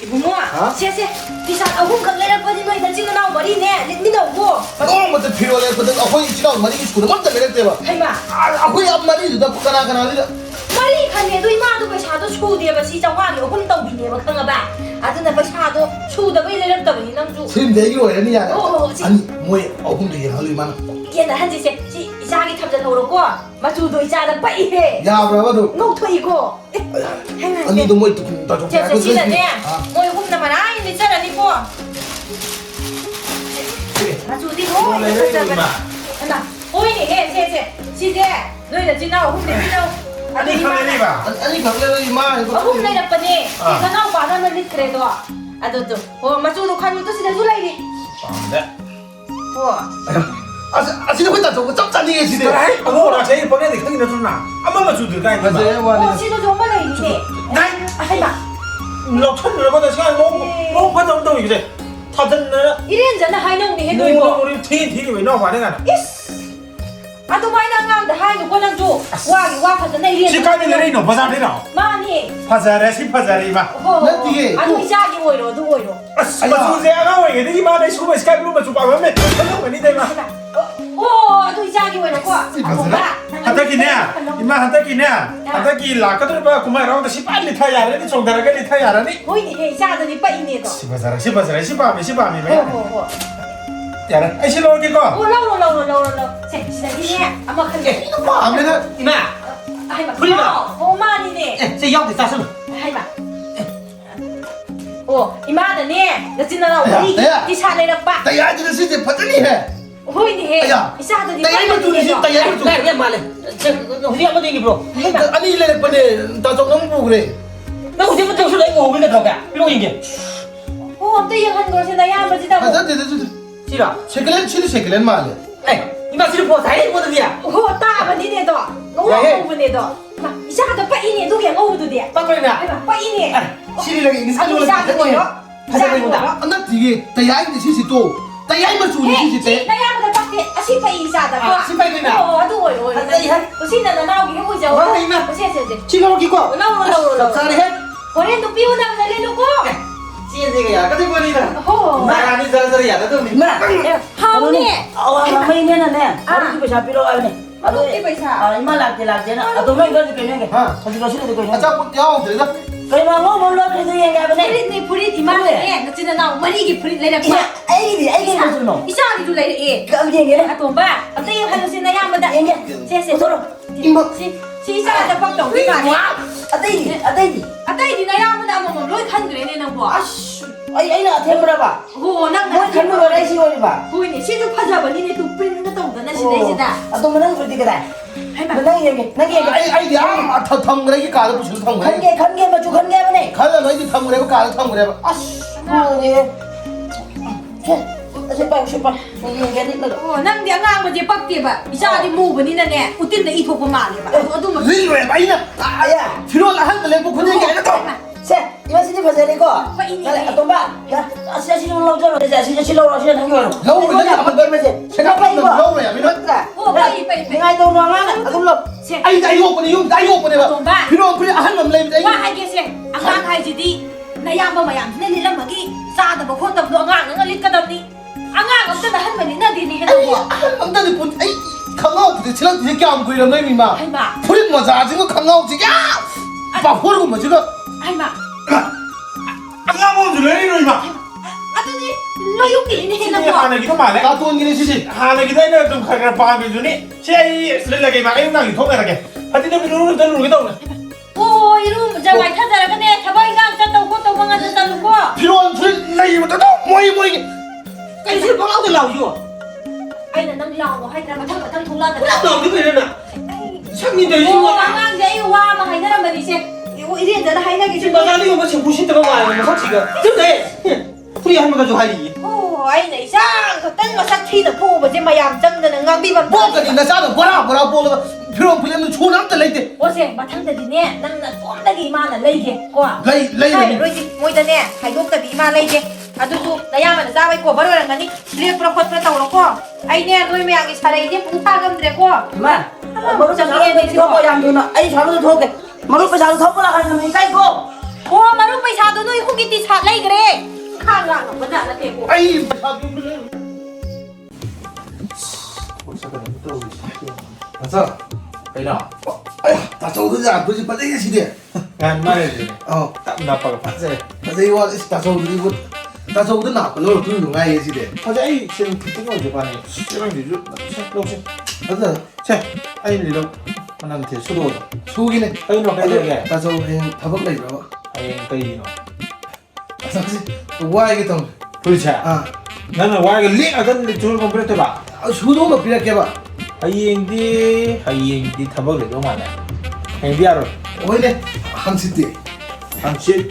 이모모, 쎄. 비싼 아홉 내려버리 너희들 지금 나온 머리네. 믿어고. 너무 필요해. 근데 아홉이 지나온 머리 주고 먼저 내렸대봐. 해봐. 아홉이 앞머리도 가나. 머리 칸에도 이마도 배차도 추우대봐. 시장왕이 오금 떠비네봐. 강아봐. 아드나 배차도 추우다 왜 내렸다더니 낭주. 지금 내기로 해니야. 어. 아니 뭐에 아홉도 얘기하려만. 얘는 한지세 이자기 탐전 오르고 마주도 이자는 빠이해. 야, 브라바도. 농토이고. 아니 너 뭐 좀 더 좀. 진짜네. 뭐 이거 나만 아이 있잖아 니고. 마주디 뭐 이거 나. 오이니 해. 시제. 너희들 지나고 혼내 지나고. 아니 카메리 봐. 아니 강렬이 이마 이거. hôm nay là phần nè, cái nào quá là mình lịch kể đó, mà chú đồ khăn tôi xin chú lấy đi. 네. 아시는 거다 저거 짭짤이 계시네. 아무거나 제일 뻔해 내 형이나 주나. 아무나 주들까 이거. 맞아요, 어, 씨도 좀 빨리 이제. 나, 봐. 럭천 들어가다 시간 너무 받아온다고 이제 타졌네. 이런 전에 하이농이 해도 이거 이거. 우리 팀이 왜 너무 많이 가나? 아, 또 많이 나가는데 하이농 권장 줘. 와, 가서 내 이런. 시간이 내리 너 바자리나. 많이. 바자리 시바자리 봐. 나 뒤에. 아, 또 이자기 오이로, 또 오이로. 마주세가 왜 이게 이마에 수고 스카이프로만 좀 봐면 한명 많이 되마. 오, 또 이자기 오이로 거. 한타기네. 이마 한타기네. 한타기 라카들 봐 그만 라운드 18리 타야라니 정다라가 타야라니. 거기 해 이자더니 빠이네도. 시바자리 시바미 왜? 오. 야라. 아이 실로 오게 거. 오, 라우. 시작이네. 아마 큰게. 아메는 이마, 하이마. 풀리마. 오, 많이네. 제 영대 따서. 하이마. 오, 이마는 네, 너 지나나 우리 이 차례를 빠. 다야지는 시제 파전이 해. 호이니 해. 야, 이 차도 네. 다야만 두는 시 다야만 두. 왜 말해? 저 우리 한번 얘기 불어. 아니 이래 뻔해 다 정도 그래. 나 어제부터 술 이거 오길래 들어가. 이러고 이게. 오, 엄청 영한 것이 나 야버지다. 맞아, 네. 싫어. 세클렌 치리 세클렌 말이야. 에이, 이마 싫어 보. 다 해보는 거야. 오, 따봐 니네도. 너무 오브네도. 마, 이 차도 빠이네. 누구야 오브도 돼. 빠꾸리나. 하이마, 빠이네. 치리랑 이 아, 이 차도 뭐요? 하자기보다. 나 뒤에 다야인데 시시 또 다야이만 주는 시시 때. 나 야보다 빡대. 아, 시빠이 이사다. 시빠이구나. 오, 누구요? 신나는 나오기 해보자. 와, 이마. 세세. 지금 오기 거. 나오라. 잘해. 버렌도 삐우나 내려놓고. 지혜가 약간 되고니까. 호. 말하니 잘잘이야. 나도 이마. 하오니. mamay na na. Ano ba siya pero ano? Ano ba siya? Ima lagti na. Ato may ganito kanya. Kasi kasi dito kanya. 아자 뭐 야오 되다. Kaya mo mo lo dito yang gabi na. 프릿니 프릿 이만해. 나 진짜 나 머리기 프릿 내려 봐. Ay mo suno. 이상하게 줄 내려 예. Gabi yang 아 또 봐. 어때 하루씩 나 양보다. 세세. 임마. 시사하다 빡동 이거 아니야? Atay. 아따이 나 양보다 뭐 로이 칸 그래 내는 거. Ash. Ay na temura ba? 오, Mo 난 kami wala si Oli ba? 보이니 시도 파자 버리니 또 프릿 거 동도 나 시대지다. Ato manang pwede ka dai. Manang yang 아이 야, 탕 그래 가도 무슨 탕 그래. kange ba chu kange ba ne? 가다 너희 탕 그래 가도 탕 그래. Ash. Ano Siapa? Yang ganit na. 오, 난 내가 뭐지 빡대 봐. 이상하게 모으니는 내 우ติ้는 이 도구 말해 봐. 어두면 왜 마이나? Aya. 들어가 한 달에 뭐 그냥 얘기 안 해. Sir, iba sini pa sari ko. Ato ba? Sila sino lang jaro. Sila sila sila nang yun. 러브를 내가 한번 더 생각하면 러브야. 미나. 오, 빠이. Ngay daw na nga. Ato lo. 아이 나 이거 보내. 나 이거 보내 봐. 필요 그래 한번 내면 돼. 와 하겠세. 아까 가이지디. 나 양보 마양. 내 일은 뭐기 싸다 뭐 콘도 앙앙 릴까답니. 앙앙 없잖아 한 번이 나 디니 해도 뭐. 남자들 본 아이 강아오지 지난 뒤에 안 보이려 너 이마. 하이마. 풀이 뭐 자지고 강아오지 야. 봐 호르고 뭐 지금. 하이마. 안 가면 줄래 이놈아. 아더니 너 욕기니 해나 뭐. 하나기도 말해. 나 돈기는 시시. 하나기도 해나 좀 가가 빠게 주니. 제이 슬라게 막 이나기 통하게. 하여튼 우리는 들으게 다 오, 이름 저 많이 찾아라. 근데 다바이가 짰다고 꽃도 망하는 짤고. 필요한 풀이 나 이거 또 뭐이. Kaya sila pa ako law yo. Ay na nang lawo hay na matang tulad na. Wala daw di ko na. Sang ni dai 오, mo. 앙앙 제이 와 마hay na naman 이제. 이거 이리 나 hay na Kasi gitu. bagani mo si busin ta ba mo sa siga. Tunde. Puri han mo ka jo hari. 오, ay na isang katan masak thi da pu ba je mayam chang na ngang bi bam. 뭐가니 나 사는 뭐라 보라 필요한 풀이는 초남들 레이데. 오세 마탕다디네 낭나 꼼다기 이마나 레이게 과. 레이 하이 로지 모이다네 하이독다디 이마 레이게. 아두도 나야만 자바이 고 버려랑가니 리액프라 콧프라 타오로고. 아이네 노이 메양이 사레이데 뿡파감드레고. Ma. Mo sa ni ni ko ko yang do na. Ay salu to ke. Mo pa salu to ko la ka ni kai ko. 어 마루 पैसा도 너희 후기티 사 레이그래 카가 뭐냐 나 대고 아이 사비 그래 맞아 Kailan? 아야 다 저거들 아버지 빠지게 시대 Ngan mai 어 Tạm nạp vào phát dê 맞아 이거 다 저거들 이거 다 저거들 나빠로 그 용아이 시대 Thôi chứ anh xem thích ngồi chụp này Chứ anh thì rút Đâu xem 맞아 Xem Anh thì đâu Mà làm thế số đồ rồi 소기네 Anh nó cái gì kìa 다 저거 그냥 다 먹나 이거 Anh cây gì nó 맞아 와 이게 또 Thôi chả 아 나는 와 이거 릭 아까 좋은 거 그랬대 봐 수도가 비례게 봐 하이행디 타박을 너무 많아 행디 알아 오이네 한시대 항치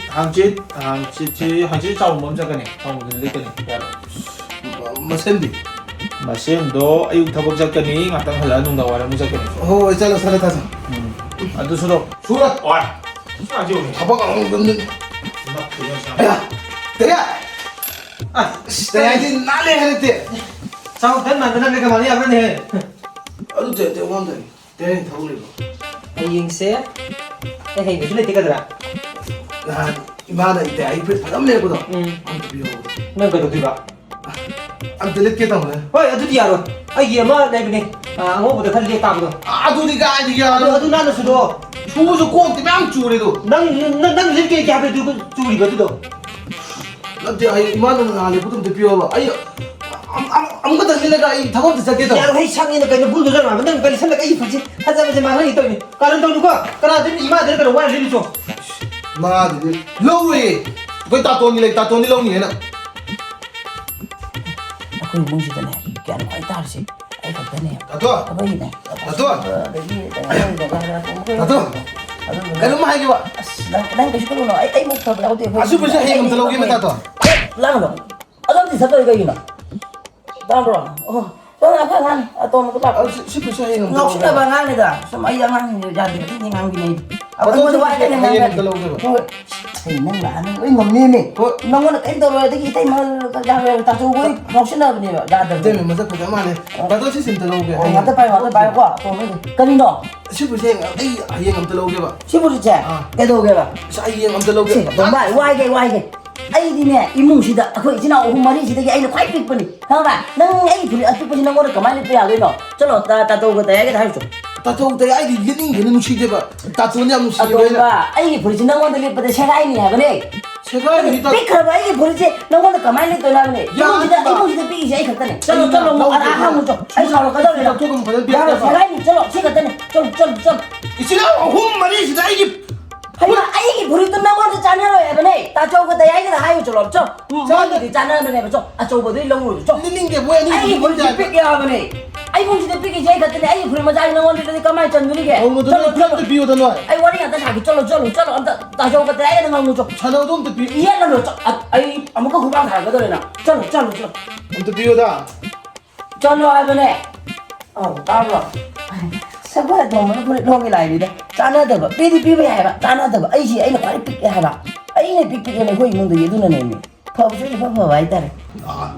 짜온 몸 작가네 짜온 들리더니 알아 뭐 샌디 마시엠도 아유 타박 작가니 ngатang hala nung dawa mo 작가니 어 잘라 살았다 아두 수도 수라 와 아주 오네 잡아가 없는 나 그냥 야 대야 아 대야 이제 나래 하는데 Sao thế mà cái này cái này 아주 대 왕들 대 타올리고 anh sẽ cái hình cái này cái gì 야 이마다 이때 아이패드 받아내거든 아무도 비어 nó cái gì vậy 안 들렸게 당네 ôi ở đây rồi ai gì mà đây này à ngô bữa thân đi tạm rồi 아두니가 아니야 ở đây nó 수도 주워서 꼭 때문에 주래도 nâng 이렇게 잡에 두고 이거도 나한테 아이 이마는 안에 보통 비어봐 아이 아무것도 안 내가 이 다음부터 시작해서 야 회의 창이는 그냥 불도 좀 하면 너는 빨리 생각 이 풀지 하자마자 말하니 또 다른 돈 누가 그러더니 이마 내가 와 리리 줘 마디 로우에 거기 따돈이 로우니 해나 aku ngomong sih tadi kian kau itu harus sih kau kata nih 따돈 apa ini 따돈 에로 마이게 봐 đang cái chỗ nó ấy một tập đầu tiên 아주 벌써 해금 들어오기만 따돈 lang rồi ở đâu thì sao tôi cái gì nào đang rồi tôi là phải ăn tôi một cái bạc 슈퍼쇼 해금 ngọc sẽ là bằng ăn này cả sao mấy ăn ăn nhiều ra thì cái ăn gì này tôi tôi nói cái này 해금 들어오게 봐 thì nó là nó ấy ngầm nên này nó có cái tôi rồi cái tay mà ra về ta chú với ngọc sẽ là gì ra được 때문에 먼저 그다음에 나도 시스템 들어오게 ngọc tới bay quá tôi mới cái gì đó 슈퍼쇼 에이 해금 들어오게 봐 siapa sih cek cái đồ kia bà 샤이 해금 들어오게 đồng bài quay cái ấy đi nè imu sih dah aku izin aku mari sih cái ấy nó quite big bani không bà nang ấy thì aku pun nang orang kemana dia lagi no chalo ta tahu cái tay cái thay chút 따돈 때 아이디 이긴 게는 무시게 봐 따돈이 안 무시게 atau 봐 ba ấy pun nang orang dia pada saya ini ya bani 제가 이따 big kerja ấy pun nang orang kemana itu lah bani imu sih big sih kata nih chalo mau ada apa muncul ấy chalo kata nih 조금 받을 때 ya saya ini chalo sih kata nih chalo 이치라 홈마리 진짜 이게 hay là ấy pun itu nang orang chana rồi ya bani ta cho cái tay ấy cái hay chalo chalo mau thì chana rồi này chalo chalo body long rồi chalo 닝닝 게 뭐야 닝 ấy pun sih big ya bani ấy pun sih big sih kata nih ấy pun macam nang orang dia kemana cenduri ke 오늘도 또 비오다 너 ấy orang yang tak sakit chalo ta cho cái tay ấy nang muncul 차나도 또 비 iya kan lo ấy amu kau kubang thang cái đó này chalo 또 비오다 chalo apa nih oh tahu lo sao dong mana boleh dong cái này đi đấy chana tuh pi ya pak chana tuh ấy sih ấy là phải pik ya pak ấy này pik này kau imung tuh itu nih kau betul apa baik tar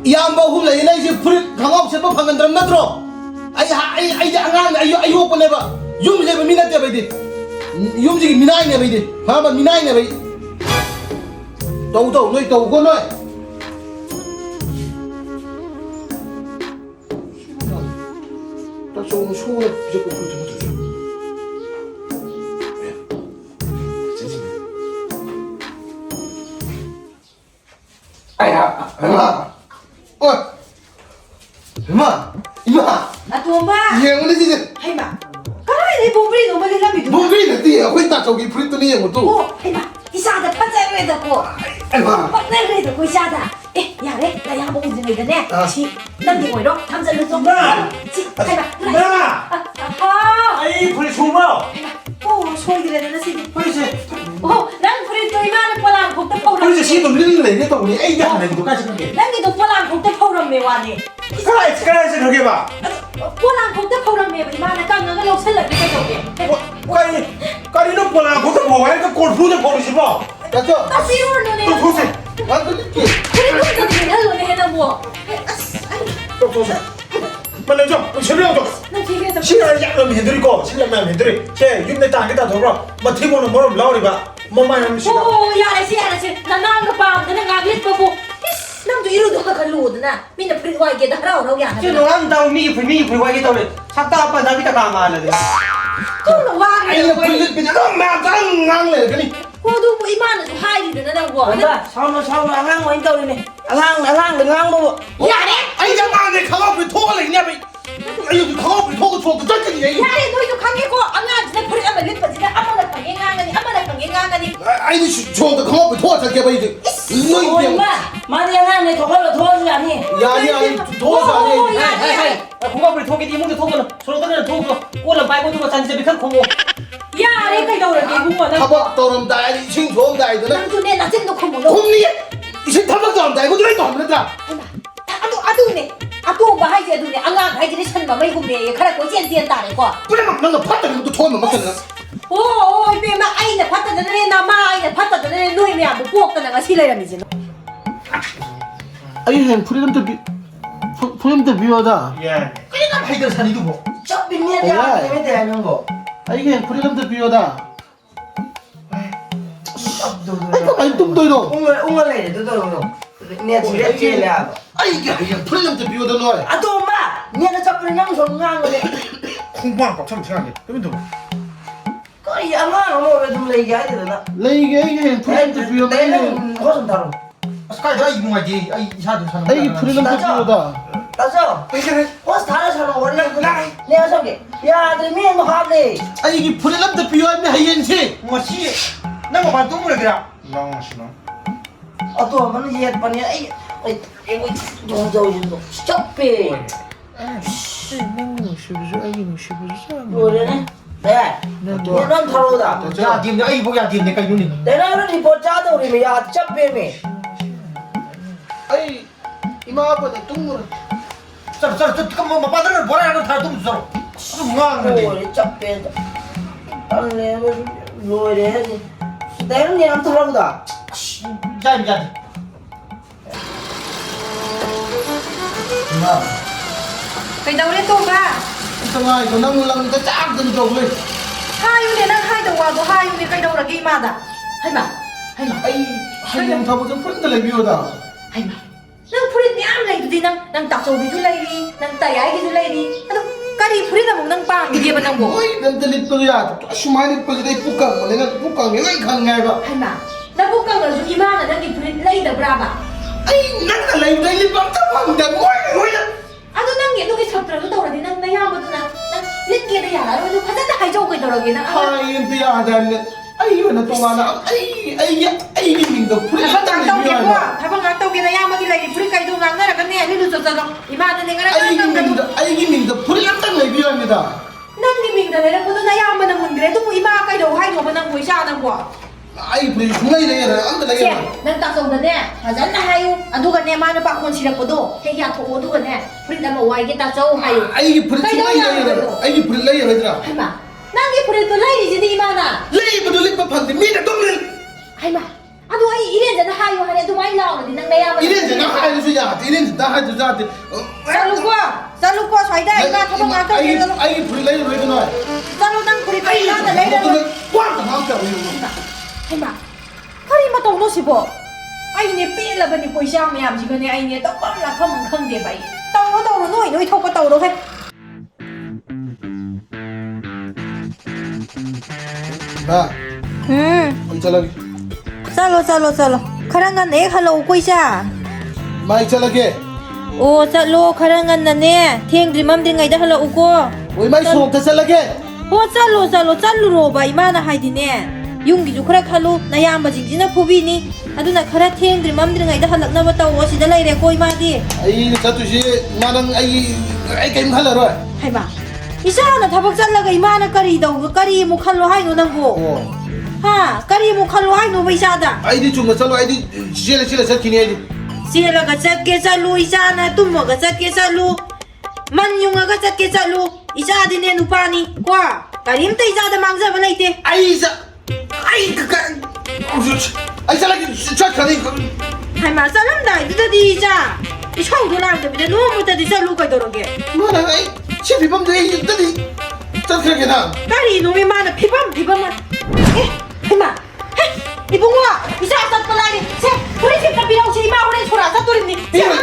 이 양반 홈라 얘네 이제 불 강업 제법 방금 들었나들어 아이 안강 아이 오빠 내봐 юм지게 미나때 봐이디 юм지게 미나이네 봐이디 봐봐 미나이네 봐이 도도 너희 도고 너희 딱 조금 소원을 무조건 그렇게 해주죠 아야 엄마 엄마 이마 atumba 얘 오늘 이제 hay mà cái này bố b리 너무 làm gì 뭐 그래 띠야 혼자 저기 프린트니 얘 또. ô hay mà isa đã bắt ra về được cô 아이마 bắt ra về được cô isa đã ê nhà đấy là nhà bố gì người nè chị đang đi ngồi đó tham gia được không chị hay mà 나 아이 불이 좋은 거 ô xôi cái này nó xí 그렇지 ô đang free tôi mà nó làm không tập phâu 그렇지 시도 밀리는 애 이랬다 우리 애기 하나 이거 까지 그게 đang đi tập phâu làm không tập phâu làm mèo này 스카이스 그렇게 봐 phâu làm không tập phâu làm mèo mà nó căng nó lâu xanh lại cái đầu kìa 까리는 뻔한 것도 뭐 왜 이렇게 골 부대 버리지 마 맞죠? tao xíu rồi nè 또 보세요 안 들릴게 free tôi tự nhiên hơn rồi nè nó mua 또 보세요 빨리 좀 실력 좀 nó chỉ biết tập 신랑을 약간 해드리고 신랑만 해드리 쟤 윤내 땅에다 돌아 뭐 티고는 뭐를 나오리 봐 ꯃꯃꯥꯏ ꯑꯃ ꯁꯤꯗ ꯑꯣ ꯌꯥꯔꯦꯁꯤ ꯌꯥꯔꯦꯁꯤ ꯅꯅꯥꯡꯒ ꯄꯥꯝꯗꯅ ꯉꯥꯡꯂꯤꯠꯄꯕꯨ ꯏꯁ ꯅꯪꯁꯨ ꯏꯔꯨꯗꯣꯛꯒ ꯈꯜꯂꯨꯗꯅ ꯃꯤꯅ ꯐꯨꯔꯤꯠ ꯋꯥꯏꯒꯦꯗ ꯍꯔꯥꯎ ꯍꯔꯥꯎ 저 ꯌꯥꯅꯕ 노란 다운 미기 불 와기 떠네 삭다 아빠 나비다 가마하는데 ꯊꯨꯅ ꯋꯥꯡꯉꯦ ꯑꯩꯅ ꯐꯨꯔꯤꯠ ꯂꯤꯠꯄꯁꯦ ꯑꯗꯨꯝ ꯃꯌꯥꯝ ꯉꯥꯡ ꯂꯩꯔꯒꯅꯤ ꯍꯣ ꯑꯗꯨꯕꯨ ꯏꯃꯥꯅꯁꯨ ꯍꯥꯏꯔꯤꯗꯅ ꯅꯪꯕꯨ 엄마 사우나 안강 어디 떠리네 안강 뭐 ꯌꯥꯔꯦ ꯑꯩꯁꯦ ꯑꯉꯥꯡꯅꯦ ꯈꯪꯍꯧꯕ ꯊꯣꯛꯑ ꯂꯩꯅꯦꯕ ꯑꯩ ꯈꯪꯍꯧꯕ ꯊꯣꯛꯑ ꯊꯣꯛꯑ ꯆꯠꯀꯅꯤ ꯑꯩ ꯌꯥꯔꯦ ꯅꯣꯏꯁꯨ ꯈꯪꯉꯦꯀꯣ ꯑꯉꯥꯡꯁꯤꯅ ꯐꯨꯔꯤꯠ ꯑꯃ ꯂꯤꯠꯄꯁꯤꯗ ꯑꯃꯅ ꯐꯪꯉꯦ ꯉꯥꯡꯒꯅꯤ ꯑꯃꯅ ꯐꯪꯉꯦ ꯉꯥꯡꯒꯅꯤ ꯑꯩꯗꯤ ꯁꯣꯝꯗ ꯈꯪꯍꯧꯕ ꯊꯣꯛꯑ ꯆꯠꯀꯦꯕ ꯑꯩꯁꯦ ꯅꯣꯏ 엄마 마디 안강네 도발로 도와주지 않니 야니 아니 도와서 아니 하이 고마불 도기 이몽도 도고는 저러더니 도고 꼬는 빨고 두고 잔지 비칸 고모 ꯌꯥꯔꯦ ꯀꯩꯗꯧꯔꯒꯦ ꯏꯕꯨꯡꯉꯣ ꯅꯪ ꯊꯕꯛ ꯇꯧꯔꯝꯗꯥꯏ ꯏꯁꯤꯡ ꯊꯣꯛꯑꯝꯗꯥꯏꯗꯅ ꯅꯪꯁꯨꯅꯦ ꯅꯆꯤꯟꯗꯣ ꯈꯨꯝꯃꯨꯅꯣ ꯈꯨꯝꯅꯤ ꯏꯁꯤꯡ ꯊꯕꯛ ꯇꯧꯔꯝꯗꯥꯏ ꯑꯩꯈꯣꯏ ꯇꯧꯔꯝꯕ ꯅꯠꯇ꯭ꯔꯥ ꯑꯗꯨꯅꯦ ꯑꯇꯣꯡꯕ ꯍꯥꯏꯁꯦ ꯑꯗꯨꯅꯦ ꯑꯉꯥꯡ ꯍꯥꯏꯁꯤꯗꯤ ꯁꯟꯕ ꯃꯩꯒꯨꯝꯅꯦ ꯈꯔ ꯀꯣꯏꯆꯦꯟ ꯆꯦꯟ ꯇꯥꯔꯦꯀꯣ ꯄꯨꯝꯅꯃꯛ ꯅꯪꯅ ꯐꯠꯇꯕꯗꯣ ꯊꯣꯛꯍꯟꯕꯃꯛꯇꯗꯅ ꯑꯣ ꯏꯕꯦꯝꯃ ꯑꯩꯅ ꯐꯠꯇꯗꯅꯅꯦ ꯅꯃꯥ ꯑꯩꯅ ꯐꯠꯇꯗꯅꯅꯦ ꯅꯣꯏ ꯃꯌꯥꯝꯕꯨ ꯄꯣꯛꯇꯅ ꯉꯁꯤ ꯂꯩꯔꯝꯃꯤꯁꯦ ꯑꯩ ꯍꯌꯦꯡ ꯐꯨꯔꯤꯠ ꯑꯝꯇ ꯄꯤꯌꯣꯗ 예 ꯀꯔꯤꯅ ꯍꯩꯗ 사니두고 쩍빈니야 내가 대하는 거 ꯑꯩꯒꯤ ꯍꯌꯦꯡ ꯐꯨꯔꯤꯠ ꯑꯝꯇ ꯄꯤꯌꯣꯗ ꯑꯩ ꯀꯃꯥꯏꯅ ꯇꯨꯝꯗꯣꯏꯅꯣ 웅얼 내려 너도 내 집에 제일 ꯑꯩꯒꯤ ꯍꯌꯦꯡ ꯐꯨꯔꯤꯠ ꯑꯝꯇ ꯄꯤꯌꯣꯗ ꯅꯣꯏ 아또 엄마 니는 자꾸는 양손 거네 콩빵 꽉참 생각해 그러면 돼 거의 양아 어머 왜좀 얘기해야 되나 ꯂꯩꯒꯦ ꯑꯩꯒꯤ ꯍꯌꯦꯡ ꯐꯨꯔꯤꯠ ꯑꯝꯇ ꯄꯤꯌꯣ 내는 허선 다뤄 스카이가 이동하지 이 이사도 사는 ꯑꯩꯒꯤ ꯐꯨꯔꯤꯠ ꯑꯝꯇ ꯄꯤꯌꯣꯗ 따서 허스 다뤄서는 원래 내가 저기 야 아들 미는 거 하네 ꯑꯩꯒꯤ ꯐꯨꯔꯤꯠ ꯑꯝꯇ ꯄꯤꯌꯣ 하는데 hayengꯁꯤ 뭐시 내가 말 동물에 그래 너무 싫어 아또 엄마는 예뻐니 이거 좀 저기도 스톱해 뭐래네 네 너는 다루다 야 니네 아이 보기 안 니네 까 이놈이 내가 그러니 보자도 우리 야 스톱해 ꯑꯩ ꯏꯃꯥ ꯑꯩꯈꯣꯏꯗ ꯇꯨꯝꯃꯨꯔꯦ 저 잠깐만 뭐 빠들을 보라 하는 다 동물 썰어 무슨 뭐하는데 우리 스톱해 빨리 뭐래 내는 얘랑 다루다 자 ꯀꯩꯗꯧꯔꯦ ꯇꯣꯝꯕ ꯇꯉꯥꯏ ꯏꯗꯣ ꯅꯪ ꯂꯪꯗ ꯆꯥꯛꯇꯅ ꯇꯧꯈ꯭ꯔꯦ ꯍꯥꯏꯌꯨꯅꯦ ꯅꯪ ꯍꯥꯏꯗꯧ ꯋꯥꯗꯣ ꯍꯥꯏꯌꯨꯅꯦ ꯀꯩꯗꯧꯔꯒꯦ ꯏꯃꯥꯗ ꯍꯩꯃ ꯍꯩꯃ ꯑꯩ ꯍꯌꯦꯡ ꯊꯕꯛꯁꯦ ꯐꯨꯔꯤꯠ ꯑꯝꯇ ꯂꯩꯕꯤꯌꯣꯗ ꯍꯩꯃ ꯅꯪ ꯐꯨꯔꯤꯠ ꯃꯌꯥꯝ ꯂꯩꯗꯨꯗꯤ ꯅꯪ ꯇꯥꯆꯧꯕꯤꯁꯨ ꯂꯩꯔꯤ ꯅꯪ ꯇꯌꯥꯏꯒꯤꯁꯨ ꯂꯩꯔꯤ ꯑꯗꯣ ꯀꯔꯤ ꯐꯨꯔꯤꯠ ꯑꯃꯨꯛ ꯅꯪ ꯄꯥꯝꯃꯤꯒꯦꯕ ꯅꯪꯕꯨ ꯃꯣꯏ ꯑꯝꯇ ꯂꯤꯠꯄꯗꯣ ꯌꯥꯗꯦ ꯑꯁꯨꯃꯥꯏꯅ ꯂꯤꯠꯄꯁꯤꯗ ꯑꯩ ꯄꯨꯛ ꯀꯪꯕꯅꯤꯅ ꯄꯨꯛ ꯀꯪꯉꯦ ꯂꯣꯏ ꯈꯪꯉꯦꯕ ꯍꯩꯃ ꯅꯕꯨꯛ ꯀꯪꯉꯁꯨ ꯏꯃꯥꯅ ꯅꯪꯒꯤ ꯐꯨꯔꯤꯠ ꯂꯩꯗꯕ꯭ꯔꯥꯕ ꯑꯩ ꯅꯪꯅ ꯂꯩꯕꯗ ꯑꯩ ꯂꯤꯠꯄ ꯑꯝꯇ ꯐꯪꯗꯦ ꯂꯣꯏꯅ ꯑꯗꯣ ꯅꯪꯒꯤ ꯑꯗꯨꯒꯤ ꯁꯞꯇ꯭ꯔꯁꯨ ꯇꯧꯔꯗꯤ ꯅꯪ ꯅꯌꯥꯝꯕꯗꯨꯅ ꯅꯪ ꯂꯤꯠꯀꯦꯗ ꯌꯥꯔꯔꯣꯏ ꯑꯗꯨ ꯐꯖꯅ ꯍꯥꯏꯖꯧ ꯀꯩꯗꯧꯔꯒꯦ ꯅꯪ ꯍꯥꯏ ꯑꯝꯇ ꯌꯥꯗꯕꯅꯦ ꯑꯩ ꯑꯣꯏꯅ ꯇꯣꯉꯥꯟꯅ ꯑꯩꯒꯤ ꯃꯤꯡꯗ ꯐꯨꯔꯤꯠ ꯊꯕꯛ ꯑꯝꯇ ꯉꯥꯛ ꯂꯩꯕꯤꯌꯣ ꯇꯧꯒꯦꯀꯣ ꯍꯥꯏꯕ ꯊꯕꯛ ꯉꯥꯛ ꯇꯧꯒꯦ ꯅꯌꯥꯝꯕꯒꯤ ꯂꯩꯔꯤ ꯐꯨꯔꯤꯠ ꯀꯩꯗꯣ ꯉꯥꯡꯅꯔꯒꯅꯦ ꯂꯤꯠꯂꯨ ꯆꯠꯂꯣ ꯏꯃꯥꯗꯅꯦ ꯉꯔꯥꯡ ꯑꯩꯒꯤ ꯃꯤꯡꯗ ꯐꯨꯔꯤꯠ ꯑꯝꯇꯪ ꯂꯩꯕꯤꯌꯣ ꯍꯥꯏꯕꯅꯤꯗ ꯅꯪꯒꯤ ꯃꯤꯡꯗ ꯂꯩꯔꯛꯄꯗꯣ ꯅꯌꯥꯝꯕꯅ ꯃꯨꯟꯈ꯭ꯔꯦ ꯑꯗꯨꯕꯨ ꯏꯃꯥ ꯀꯩꯗꯧ ꯍꯥꯏꯅꯣꯕ ꯅꯪꯕꯨ ꯏꯆꯥ ꯅꯪꯕꯨ ꯑꯩ ꯐꯨꯔꯤꯠ ꯁꯨꯡꯂꯩ ꯂꯩꯔꯣꯏ ꯑꯝꯇ ꯁꯦ ꯂꯩꯔꯣꯏ ꯅꯪ ꯇꯥꯆꯧꯗꯅꯦ ꯐꯖꯅ ꯍꯥꯏꯌꯨ ꯑꯗꯨꯒꯅꯦ ꯃꯥꯅ ꯄꯥꯈꯣꯟ ꯁꯤꯔꯛꯄꯗꯣ ꯍꯦꯛ ꯌꯥꯊꯣꯛꯑꯣ ꯑꯗꯨꯒꯅꯦ ꯐꯨꯔꯤꯠ ꯑꯃ ꯋꯥꯏꯒꯦ ꯇꯥꯆꯧ ꯍꯥꯏꯌꯨ ꯑꯩꯒꯤ ꯐꯨꯔꯤꯠ ꯁꯨꯡꯂꯩ ꯂꯩꯔꯣꯏ ꯑꯩꯒꯤ ꯐꯨꯔꯤꯠ ꯂꯩꯔꯣꯏꯗ꯭ꯔꯥ ꯍꯩꯃ ꯅꯪꯒꯤ ꯐꯨꯔꯤꯠꯇꯣ ꯂꯩꯔꯤꯁꯤꯗꯤ ꯏꯃꯥꯅ ꯂꯩꯕꯗꯣ ꯂꯤꯠꯄ ꯐꯪꯗꯦ ꯃꯤꯅ ꯑꯗꯨꯝ ꯍꯩꯃ ꯑꯗꯣ ꯑꯩ ꯏꯔꯦꯟꯖꯅ ꯍꯥꯏꯌꯨ ꯍꯥꯏꯔꯦ ꯑꯗꯨꯃꯥꯏꯅ ꯂꯥꯎꯔꯗꯤ ꯅꯪ ꯅꯌꯥꯝꯕꯅ 이래서 하이도 야지 이래서 하이도 야지 짤루고 sway đây ba không ngang đâu kia đâu ai phụ lấy rồi nói 짜루 nang kuri kuri na lấy đâu quá là ngang cả hay mà kari mà tông nó xí bộ anh này biết là bên này quay sang mày làm gì cái này anh này tao bấm là không để vậy tao nó nổi thôi có tao đâu hết 나 어디 잘라게 Chalo kharangan ne hello quay sa 마이 잘라게 ô chalo kharangan na ne thieng drimam ding ngai da hello ko 왜 마이 소금 다 잘라게 ô chalo ro ba imana haidi ne yunggi ju khara khalu na yamba jingjina phobi ni aduna khara thieng drimam ding ngai da halakna ba taw sida lai re koi ma di 아이 자투시 나는 아이 게임 할래로 hai ba isana thabak challaga imana kari daw kari mu khallo hai no nangbo ha kari mu khallo hai no bai sada 아이디 좀 살로 아이디 지레 셋기니 아이디 siraga chatke chalu isana tummaga chatke chalu manyungaga chatke chalu isadi ne nupani kwa karimta isada mangjaba leite 아이자 아이 그까 아이 잘라게 쫙가니 hai ma salamdai dudadi isa ishaudu lamdabida nomutadi chalu kaidoroge 뭐라 아이 시비범도 이 뜨디 짝하게 나 kari nomi mana phibam hai ma 이봉아, 이사 왔다 나니. 세, 우리 집 값이랑 제 이마 오래 소라 샀더니. 이거